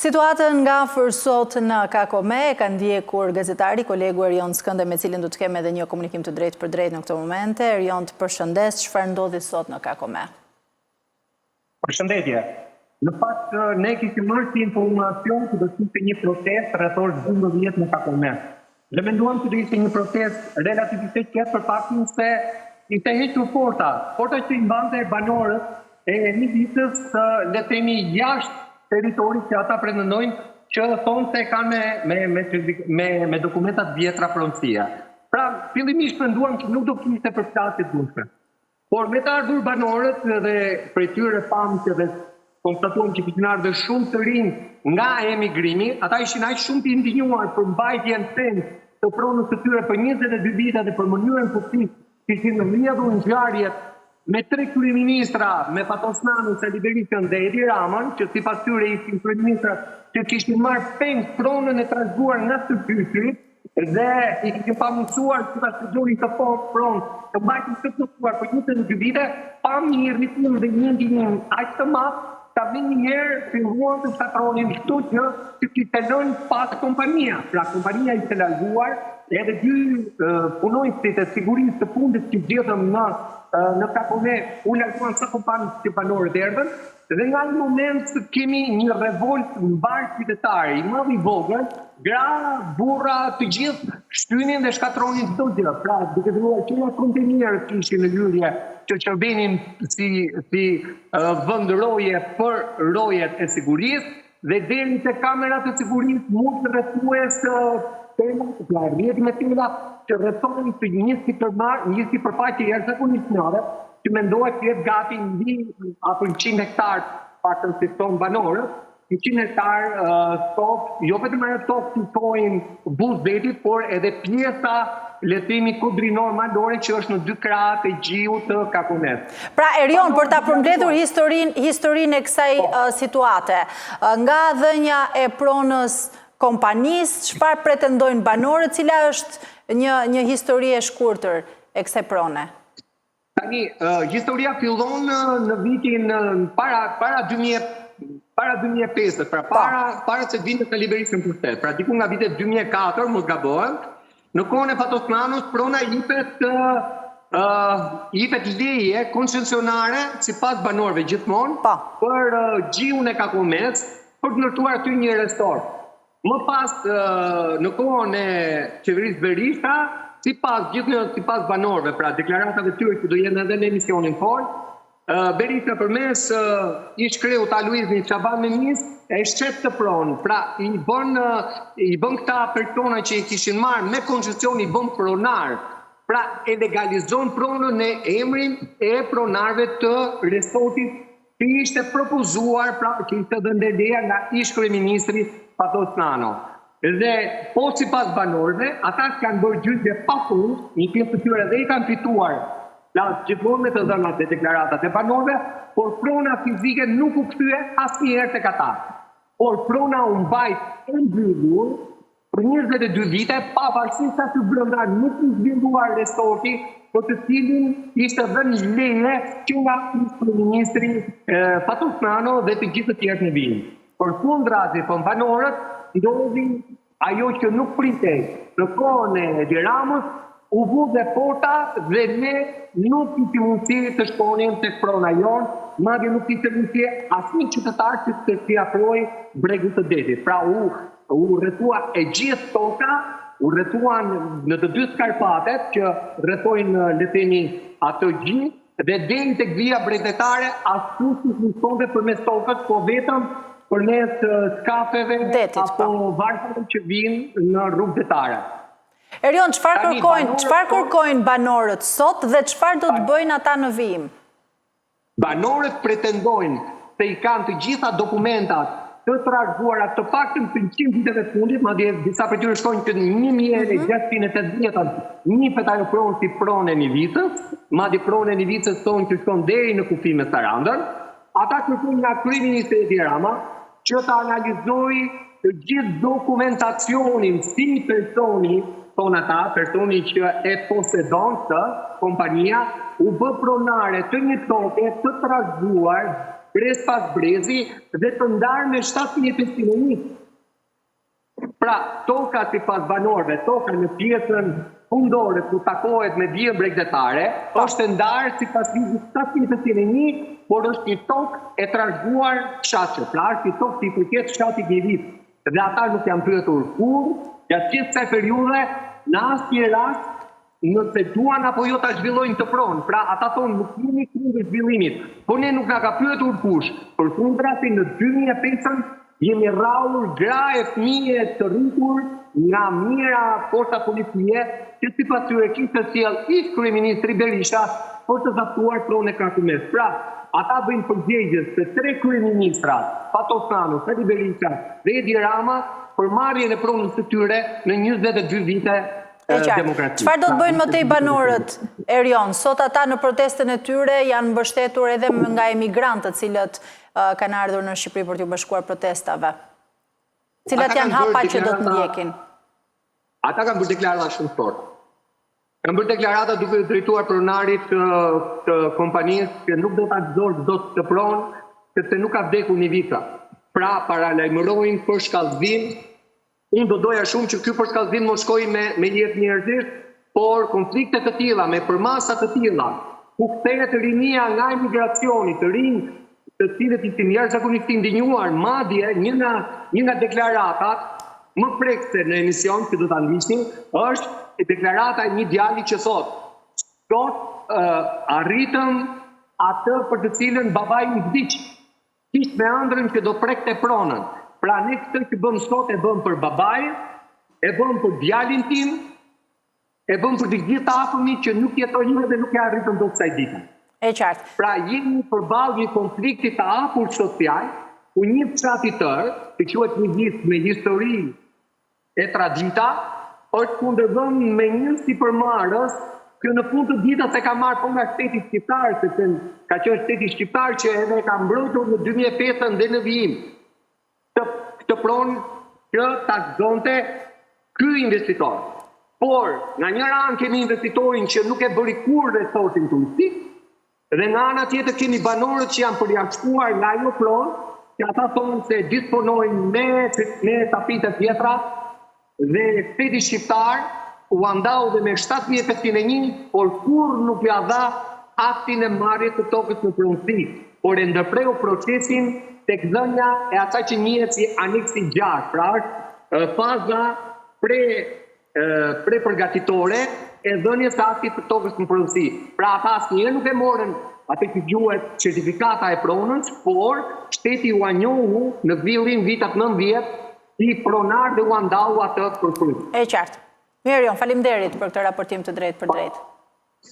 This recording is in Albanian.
Situatën nga sot në Kakome e ka ndjekur gazetari, kolegu Erion Skënde, me cilin du të keme edhe një komunikim të drejt për drejt në këto momente. Erion, të përshëndes, çfarë ndodhi sot në Kakome? Përshëndetje. Në fakt, ne kishim marrë si informacion që do të ishte një protest rreth orës 12 në Kakome. Dhe menduam se do ishte një protest relativisht e qetë për faktin se ishte hequr porta që i mbante banorët e një vitës, le të themi, jashtë teritorit që ata pretendojnë që thonë se kanë me dokumentat vjetra pronësia. Pra, fillimisht menduam që nuk do kishte përplasje dhunshme. Por me të ardhur banorët dhe prej tyre famë që dhe konstatuam që kishin ardhur shumë të rinj nga emigrimi, ata ishin aq shumë të indinjuar për mbajtjen sens të pronës së tyre për 22 vite dhe për mënyrën fuqishme që ishin rrjedhur ngjarjet me 3 kryeministra, me Patosnanën, Sali Berishën dhe Edi Ramën, që sipas tyre ishin kryeministra që kishin marrë peng pronën e trashëguar nga stërpytyi dhe i kishin pamundsuar që ta shpëtonin të pronë të mbajtur të plotësuar për 22 vite, pa një rritim dhe një ndihmë aq të madh, ta vinë një herë filluan të shkatronin këtu që kishte lënë pas kompania. Pra kompania ishte larguar, edhe 2 punonjësit e sigurisë të fundit që gjetëm në Kakome u larguan sa kompanisë që banorët erdhën, dhe nga një moment kemi një revolt mbar qytetare, i madh i vogël, gra, burra, të gjithë shtynin dhe shkatronin çdo gjë. Pra, duke filluar që nga kontenerët kishin në hyrje që shërbenin si vend roje për rojet e sigurisë, dhe deri te kamerat e sigurisë mund të rrethues tema, pra rrjeti me tilla që rrethonin të një sipërfaqe jashtëzakonisht madhe, që mendohet që jetë gati mbi apo 100 hektar, paktën si thonë banorët, 100 hektar tokë, jo vetëm ajo tokë që thonë Buzbetit, por edhe pjesa le të themi kodrinor malore që është në 2 krahët e gjiut të Kakomes. Pra, Erion, për ta përmbledhur historinë e kësaj situate, nga dhënia e pronës kompanisë, çfarë pretendojnë banorët, cila është një histori e shkurtër e kësaj prone? Tani, historia fillon në vitin para 2005, pra para se vinte Sali Berisha në pushtet. Pra diku nga vitet 2004, mos gabohem, në kohën e Patosnanës prona jepet leje koncesionare sipas banorëve gjithmonë për gjiun e Kakomes për të ndërtuar aty një resort. Më pas në kohën e qeverisë Berisha, sipas banorëve, pra deklaratave tyre që do jenë edhe në emisionin fol, Berisha përmes ish kreut Aloizni Çaban Memis e shqet të pronë. Pra i bën këta persona që i kishin marrë me koncesion, i bën pronar. Pra e legalizon pronën e emrin e pronarve të resortit që ishte propozuar, pra që ishte dhënë leja nga ish kryeministri Patosnano. Dhe po sipas banorëve, ata kanë bërë gjyqje pa fund, një pjesë të tyre dhe i kanë fituar gjithmonë me të dhënat dhe deklaratat e banorëve, por prona fizike nuk u kthye asnjëherë tek ata. Por prona u mbajt e mbyllur për 22 vite, pavarësisht se aty brenda nuk u zhvilluar resorti, për të cilin ishte dhënë leje që nga kryeministri Patosnano dhe të gjithë të tjerë në vijim. Por kundrazi për banorët ndodhi ajo që nuk pritej. Në kohën e Edi Ramës u vu dhe porta dhe ne nuk kishim mundësi të shkonim tek prona jonë, madje nuk kishte mundësi asnjë qytetar që të sfiaprojë bregut të detit. Pra u rrethua e gjithë toka, u rrethuan në të 2 skarpatet që rrethojnë le të themi atë gjë, dhe deri tek vija bregdetare askush nuk mundonte përmes tokës, po vetëm përmes skafeve apo varkave që vinë në rrugë detare. Erion, çfarë kërkojnë banorët sot dhe çfarë do të bëjnë ata në vijim? Banorët pretendojnë se i kanë të gjitha dokumentat të trashëguara të paktën për 100 viteve të fundit, madje disa prej tyre shkojnë që në 1680 nipet ajo pronë si pronë e Nivicës, madje pronë e Nivicës thonë që shkon deri në kufi me Sarandën. Ata kërkojnë nga kryeministri Edi Rama që ta analizojë të gjithë dokumentacionin si personi, thonë ata, personi që e posedon të kompania, u bë pronare të një toke të trashëguar brez pas brezi dhe të ndarë me 751. Pra, toka si pas banorëve, toka në pjesën fundore ku takohet me bie bregdetare, është ndarë si pas ligjit 751, por është një tokë e trashëguar fshatshë. Pra, është një tokë që i përket fshatit Njevit. Dhe ata nuk janë pyetur kurrë, gjatë gjithë kësaj periudhe, në asnjë rast nëse duan apo jo ta zhvillojnë të pronë. Pra, ata thonë nuk jemi kundër zhvillimit, por ne nuk na ka pyetur kush. Përkundrazi në 2005 jemi rrallur gra e fëmijë të rritur nga mira forca policie, që sipas tyre kishte sjell ish kryeministri Berisha për të zaptuar pronën e Krakumes. Pra, ata bëjnë përgjegjës se 3 kryeministrat, Fatosanu, Fredi Berisha dhe Edi Rama, për marrjen e pronës së tyre në 22 vite demokraci. Çfarë do të bëjnë më tej banorët, Erion? Sot ata në protestën e tyre janë mbështetur edhe nga emigrantët, cilët kanë ardhur në Shqipëri për t'u bashkuar protestave. Cilat janë hapa që do të ndjekin? Ata kanë bërë deklarata shumë fortë. Kanë bërë deklarata duke drejtuar pronarit të kompanisë që nuk do ta gëzojë çdo të pronë, sepse nuk ka vdekur Njevita. Pra, paralajmërojnë për shkallëzim. Unë do doja shumë që ky përshkallëzim mos shkojë me jetë njerëzish, por konflikte të tilla, me përmasa të tilla, ku kthehet rinia nga emigracioni, të rinj të cilët ishin jashtëzakonisht të ndinjuar, madje një nga deklaratat më prekse në emision që do ta ndiqnim është deklarata e një djali që thotë: "Sot arritëm atë për të cilën babai më vdiq. Kish me ëndrrën që do prekte pronën. Pra ne këtë që bëm sot e bëm për babajin, e bëm për djalin tim, e bëm për të gjithë afërmit që nuk jetojnë dhe nuk e arritën dot kësaj dite." E qartë. Pra jemi përballë një konflikti të hapur social, ku një fshat i tërë, që quhet një vit me histori e tradita, është kundërvënë me një sipërmarrës që në fund të ditës e ka marrë po nga shteti shqiptar, sepse ka qenë shteti shqiptar që edhe e ka mbrojtur në 2005 dhe në vijim. Këtë pronë që ta gëzonte ky investitor. Por, nga njëra anë kemi investitorin që nuk e bëri kurrë resortin turistik, dhe nga ana tjetër kemi banorët që janë përjashtuar nga ajo pronë, që ata thonë se disponojnë me tapite tjetra, dhe shteti shqiptar u andau dhe me 751, por kur nuk ja dha aktin e marrjes së tokës në pronësi, por e ndërpreu procesin tek dhënia e asaj që njihet si aneksi 6, pra është faza pre-përgatitore e dhënies së aktit të tokës në pronësi. Pra ata asnjëherë nuk e morën atë që quhet certifikata e pronës, por shteti u njohu në villin vitat 90 si pronar dhe u andau atë për pronën. E qartë. Erion, faleminderit për këtë raportim të drejtë për drejtë.